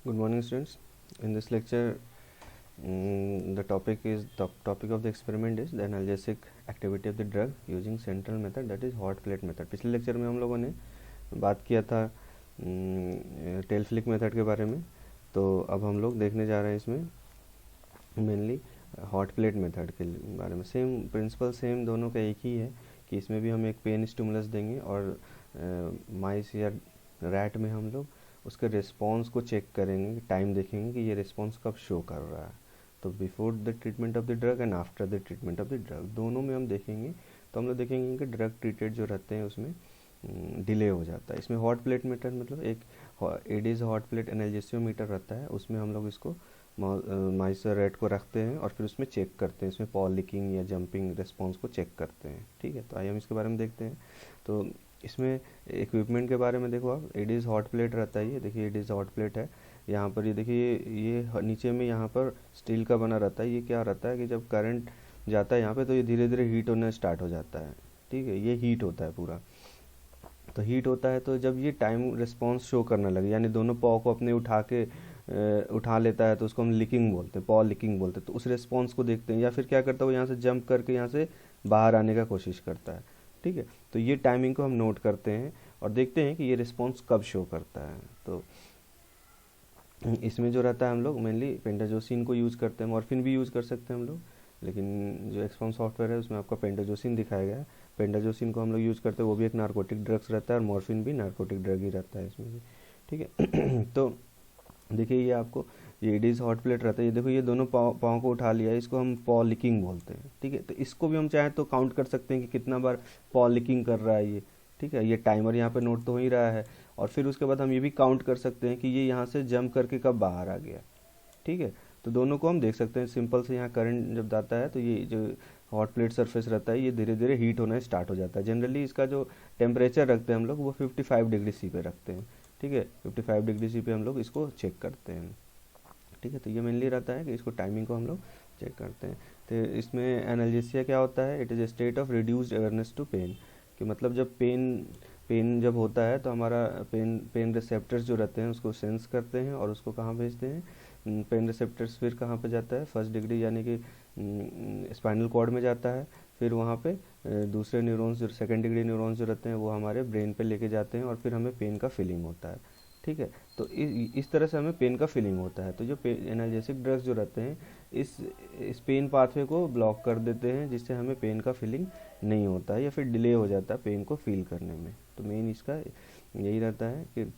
Good morning, students. In this lecture, the topic of the experiment is the analgesic activity of the drug using central method, that is hot plate method. पिछले lecture में हम लोगों ने बात किया था tell flick method के बारे में, तो अब हम लोग देखने जा रहे हैं इसमें मेनली हॉट प्लेट मेथड के बारे में। सेम प्रिंसिपल, सेम दोनों का एक ही है कि इसमें भी हम एक पेन स्टिमुलस देंगे और माइस या रैट में हम लोग उसके रिस्पॉन्स को चेक करेंगे, टाइम देखेंगे कि ये रिस्पॉन्स कब शो कर रहा है। तो before the treatment of the drug and after the treatment of the drug, दोनों में हम देखेंगे। तो हम लोग देखेंगे कि ड्रग ट्रीटेड जो रहते हैं उसमें डिले हो जाता है। इसमें हॉट प्लेट मीटर मतलब एक एडीज हॉट प्लेट एनाल्जेसियोमीटर रहता है, उसमें हम लोग इसको माइस और रेट को रखते हैं और फिर उसमें चेक करते हैं, इसमें पॉल लिकिंग या जंपिंग रिस्पॉन्स को चेक करते हैं। ठीक है, तो आइए हम इसके बारे में देखते हैं। तो इसमें इक्विपमेंट के बारे में देखो आप, एडीज हॉट प्लेट रहता है। ये देखिए एडीज हॉट प्लेट है, यहाँ पर ये देखिए ये नीचे में यहाँ पर स्टील का बना रहता है। ये क्या रहता है कि जब करंट जाता है यहाँ पे तो ये धीरे धीरे हीट होना स्टार्ट हो जाता है। ठीक है, ये हीट होता है पूरा। तो हीट होता है तो जब ये टाइम रिस्पॉन्स शो करने लगे, यानी दोनों पॉ को अपने उठा लेता है, तो उसको हम लिकिंग बोलते हैं, पॉ लिकिंग बोलते हैं। तो उस रिस्पॉन्स को देखते हैं, या फिर क्या करता है वो यहाँ से जंप करके यहाँ से बाहर आने का कोशिश करता है। ठीक है, तो ये टाइमिंग को हम नोट करते हैं और देखते हैं कि ये रिस्पॉन्स कब शो करता है। तो इसमें जो रहता है हम लोग मेनली पेंटाजोसिन को यूज़ करते हैं, मॉर्फिन भी यूज़ कर सकते हैं हम लोग, लेकिन जो एक्सपॉन सॉफ्टवेयर है उसमें आपका पेंटाजोसिन दिखाया गया है। पेंटाजोसिन को हम लोग यूज़ करते हैं, वो भी एक नार्कोटिक ड्रग्स रहता है, और मॉर्फिन भी नार्कोटिक ड्रग ही रहता है इसमें भी। ठीक है तो देखिए ये आपको ये एडीज हॉट प्लेट रहता है। ये देखो ये दोनों पाँव को उठा लिया है, इसको हम पॉ लिकिंग बोलते हैं। ठीक है, तो इसको भी हम चाहें तो काउंट कर सकते हैं कि कितना बार पॉ लिकिंग कर रहा है ये। ठीक है, ये टाइमर यहाँ पे नोट तो हो ही रहा है, और फिर उसके बाद हम ये भी काउंट कर सकते हैं कि ये यहाँ से जंप करके कब बाहर आ गया। ठीक है, तो दोनों को हम देख सकते हैं सिंपल से। यहाँ करंट जब जाता है तो ये जो हॉट प्लेट सरफेस रहता है ये धीरे धीरे हीट होना स्टार्ट हो जाता है। जनरली इसका जो टेम्परेचर रखते हैं हम लोग वो 55 डिग्री सी पे रखते हैं। ठीक है, 55 डिग्री सी पे हम लोग इसको चेक करते हैं। ठीक है, तो ये मेनली रहता है कि इसको टाइमिंग को हम लोग चेक करते हैं। तो इसमें एनाल्जेसिया क्या होता है? It is a state of reduced awareness to pain, कि मतलब जब पेन जब होता है तो हमारा पेन रिसेप्टर्स जो रहते हैं उसको सेंस करते हैं और उसको कहाँ भेजते हैं? पेन रिसेप्टर्स फिर कहाँ पे जाता है? फर्स्ट डिग्री यानी कि स्पाइनल कॉर्ड में जाता है, फिर वहाँ पे दूसरे न्यूरॉन्स जो सेकेंड डिग्री न्यूरॉन्स जो रहते हैं वो हमारे ब्रेन पे लेके जाते हैं और फिर हमें पेन का फीलिंग होता है। ठीक है, तो इस तरह से हमें पेन का फीलिंग होता है। तो जो एनाल्जेसिक ड्रग्स जो रहते हैं इस पेन पाथवे को ब्लॉक कर देते हैं, जिससे हमें पेन का फीलिंग नहीं होता है या फिर डिले हो जाता है पेन को फील करने में। तो मेन इसका यही रहता है कि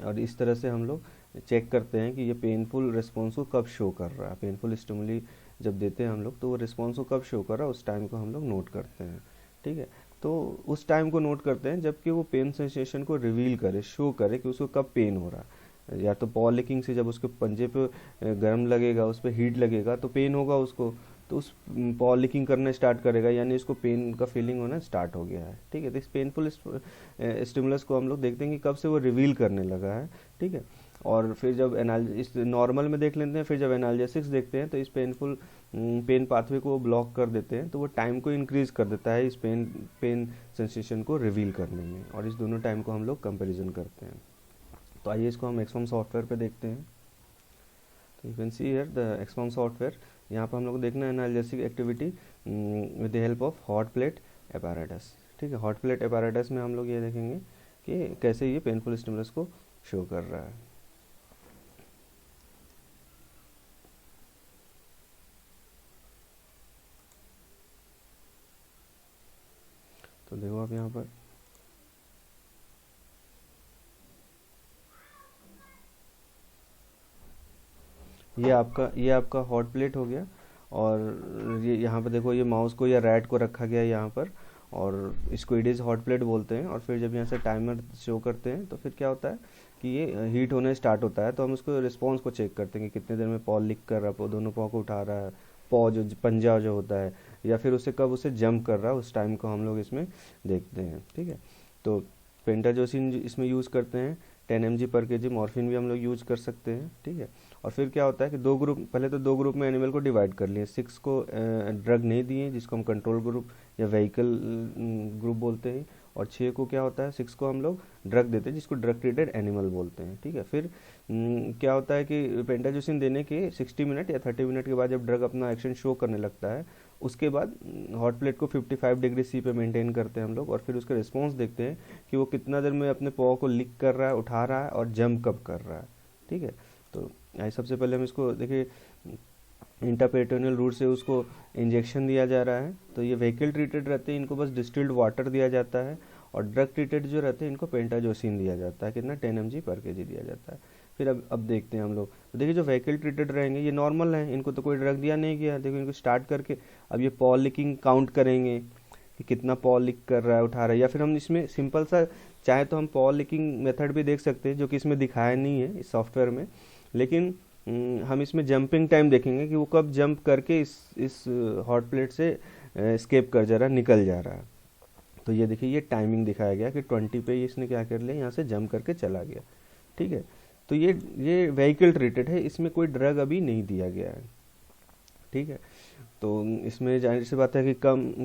और इस तरह से हम लोग चेक करते हैं कि ये पेनफुल रिस्पॉन्स को कब शो कर रहा है। पेनफुल स्टिमुली जब देते हैं हम लोग तो वो रिस्पॉन्स को कब शो कर रहा है उस टाइम को हम लोग नोट करते हैं। ठीक है, तो उस टाइम को नोट करते हैं जबकि वो पेन सेंसेशन को रिवील करे, शो करे कि उसको कब पेन हो रहा है। या तो पॉ लिकिंग से जब उसके पंजे पे गर्म लगेगा, उस पर हीट लगेगा तो पेन होगा उसको, तो उस पॉ लिकिंग करना स्टार्ट करेगा, यानी इसको पेन का फीलिंग होना स्टार्ट हो गया है। ठीक है, तो इस पेनफुल स्टिमुलस को हम लोग देखते हैं कि कब से वो रिवील करने लगा है। ठीक है, और फिर जब इस नॉर्मल में देख लेते हैं, फिर जब एनाल्जेसिक्स देखते हैं तो इस पेन पाथवे को ब्लॉक कर देते हैं, तो वो टाइम को इंक्रीज कर देता है इस पेन सेंसेशन को रिवील करने में, और इस दोनों टाइम को हम लोग कंपेरिजन करते हैं। तो आइए इसको हम एक्सपॉन सॉफ्टवेयर पे देखते हैं। तो you can see here the Expharm software. यहाँ पर हम लोग को देखना है analgesic activity with the help of hot plate apparatus. ठीक है, हॉट प्लेट एपारेटस में हम लोग ये देखेंगे कि कैसे ये पेनफुल स्टिमुलस को शो कर रहा है। तो देखो आप यहाँ पर ये आपका हॉट प्लेट हो गया, और ये यहाँ पे देखो ये माउस को या रैट को रखा गया है यहाँ पर, और इसको इट इज़ हॉट प्लेट बोलते हैं। और फिर जब यहाँ से टाइमर शो करते हैं तो फिर क्या होता है कि ये हीट होने स्टार्ट होता है, तो हम उसको रिस्पॉन्स को चेक करते हैं कि कितने देर में पॉ लिक कर रहा है, दोनों पॉ को उठा रहा है, पॉ जो पंजा जो होता है, या फिर उसे कब उसे जंप कर रहा है उस टाइम को हम लोग इसमें देखते हैं। ठीक है, तो पेंटाजोसिन इसमें यूज़ करते हैं 10 mg पर kg, मॉर्फिन भी हम लोग यूज़ कर सकते हैं। ठीक है, और फिर क्या होता है कि पहले तो दो ग्रुप में एनिमल को डिवाइड कर लिए। 6 को ड्रग नहीं दिए जिसको हम कंट्रोल ग्रुप या व्हीकल ग्रुप बोलते हैं, और 6 को क्या होता है, 6 को हम लोग ड्रग देते हैं जिसको ड्रग ट्रीटेड एनिमल बोलते हैं, ठीक है। फिर क्या होता है कि पेंटाजोसिन देने के 60 मिनट या 30 मिनट के बाद जब ड्रग अपना एक्शन शो करने लगता है, उसके बाद हॉट प्लेट को 55 डिग्री सी पे मेंटेन करते हैं हम लोग, और फिर उसका रिस्पॉन्स देखते हैं कि वो कितना देर में अपने पॉ को लिक कर रहा है, उठा रहा है और जंप कब कर रहा है, ठीक है। तो सबसे पहले हम इसको देखिए, इंट्रापेरिटोनियल रूट से उसको इंजेक्शन दिया जा रहा है। तो ये व्हीकल ट्रीटेड रहते हैं, इनको बस डिस्टिल्ड वाटर दिया जाता है। और ड्रग ट्रीटेड जो रहते हैं इनको पेंटाजोसिन दिया जाता है, कितना 10 mg पर kg दिया जाता है। फिर अब देखते हैं हम लोग, तो देखिए जो व्हीकल ट्रीटेड रहेंगे ये नॉर्मल हैं, इनको तो कोई ड्रग दिया नहीं गया। देखो इनको स्टार्ट करके अब ये पॉ लिकिंग काउंट करेंगे कि कितना पॉ लिक कर रहा है, उठा रहा है। या फिर हम इसमें सिंपल सा चाहे तो हम पॉ लिकिंग मेथड भी देख सकते हैं, जो कि इसमें दिखाया नहीं है इस सॉफ्टवेयर में, लेकिन हम इसमें जंपिंग टाइम देखेंगे कि वो कब जंप करके इस हॉट प्लेट से स्केप कर जा रहा है, निकल जा रहा है। तो ये देखिए ये टाइमिंग दिखाया गया कि 20 पे इसने क्या कर लिया, यहाँ से जंप करके चला गया, ठीक है। तो ये व्हीकल ट्रीटेड है, इसमें कोई ड्रग अभी नहीं दिया गया है, ठीक है। तो इसमें जाहिर सी बात है कि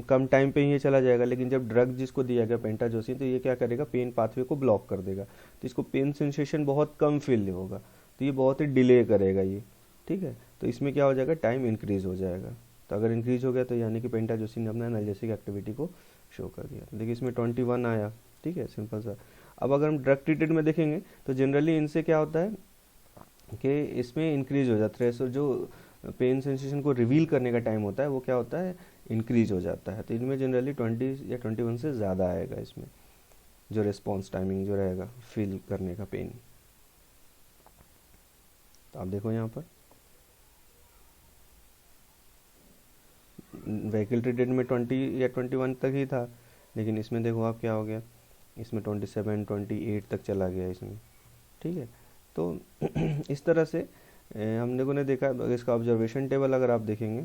कम टाइम पे ही ये चला जाएगा, लेकिन जब ड्रग जिसको दिया गया पेंटाजोसिन, तो ये क्या करेगा, पेन पाथवे को ब्लॉक कर देगा, तो इसको पेन सेंसेशन बहुत कम फील होगा, तो ये बहुत ही डिले करेगा ये, ठीक है। तो इसमें क्या हो जाएगा, टाइम इंक्रीज हो जाएगा। तो अगर इंक्रीज हो गया तो यानी कि पेंटाजोसिन ने अपना एनाल्जेसिक एक्टिविटी को शो कर दिया। तो देखिए इसमें 21 आया, ठीक है, सिंपल सा। अब अगर हम ड्रग ट्रीटेड में देखेंगे तो जनरली इनसे क्या होता है कि इसमें इंक्रीज हो जाता है, जो पेन सेंसेशन को रिवील करने का टाइम होता है वो क्या होता है, इंक्रीज हो जाता है। तो इनमें जनरली 20 या 21 से ज़्यादा आएगा इसमें, जो रिस्पॉन्स टाइमिंग जो रहेगा फील करने का पेन। तो आप देखो यहाँ पर व्हीकल ट्रीटेड में 20 या 21 तक ही था, लेकिन इसमें देखो आप क्या हो गया, इसमें 27 28 तक चला गया इसमें, ठीक है। तो इस तरह से हम लोगों ने देखा। इसका ऑब्जर्वेशन टेबल अगर आप देखेंगे,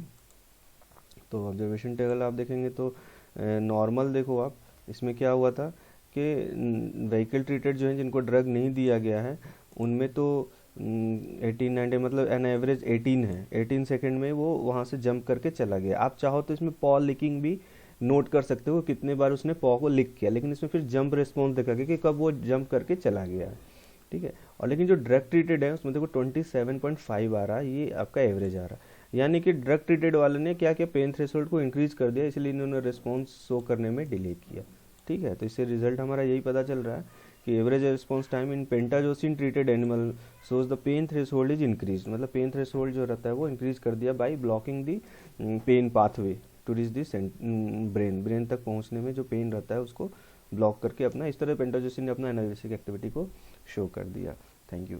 तो ऑब्जर्वेशन टेबल आप देखेंगे तो नॉर्मल देखो आप, इसमें क्या हुआ था कि व्हीकल ट्रीटेड जो है जिनको ड्रग नहीं दिया गया है उनमें तो 18-19 मतलब एन एवरेज 18 है, 18 सेकंड में वो वहाँ से जंप करके चला गया। आप चाहो तो इसमें पॉ लिकिंग भी नोट कर सकते हो, कितने बार उसने पॉ को लिक किया, लेकिन इसमें फिर जंप रिस्पॉन्स देखा गया कि कब वो जंप करके चला गया है, ठीक है। और लेकिन जो ड्रग ट्रीटेड है उसमें देखो 27.5 आ रहा है, ये आपका एवरेज आ रहा है। यानी कि ड्रग ट्रीटेड वाले ने क्या किया, पेन थ्रेशोल्ड को इंक्रीज कर दिया, इसलिए इन्होंने रिस्पॉन्स शो करने में डिले किया, ठीक है। तो इससे रिजल्ट हमारा यही पता चल रहा है कि average response time in pentazocine treated animal shows the pain threshold is increase, मतलब पेन थ्रेशोल्ड जो रहता है वो इंक्रीज कर दिया by blocking the pain pathway to reach the brain तक पहुंचने में जो पेन रहता है उसको ब्लॉक करके अपना, इस तरह पेंटाजोसिन ने अपना एनालिसिक एक्टिविटी को शो कर दिया। Thank you.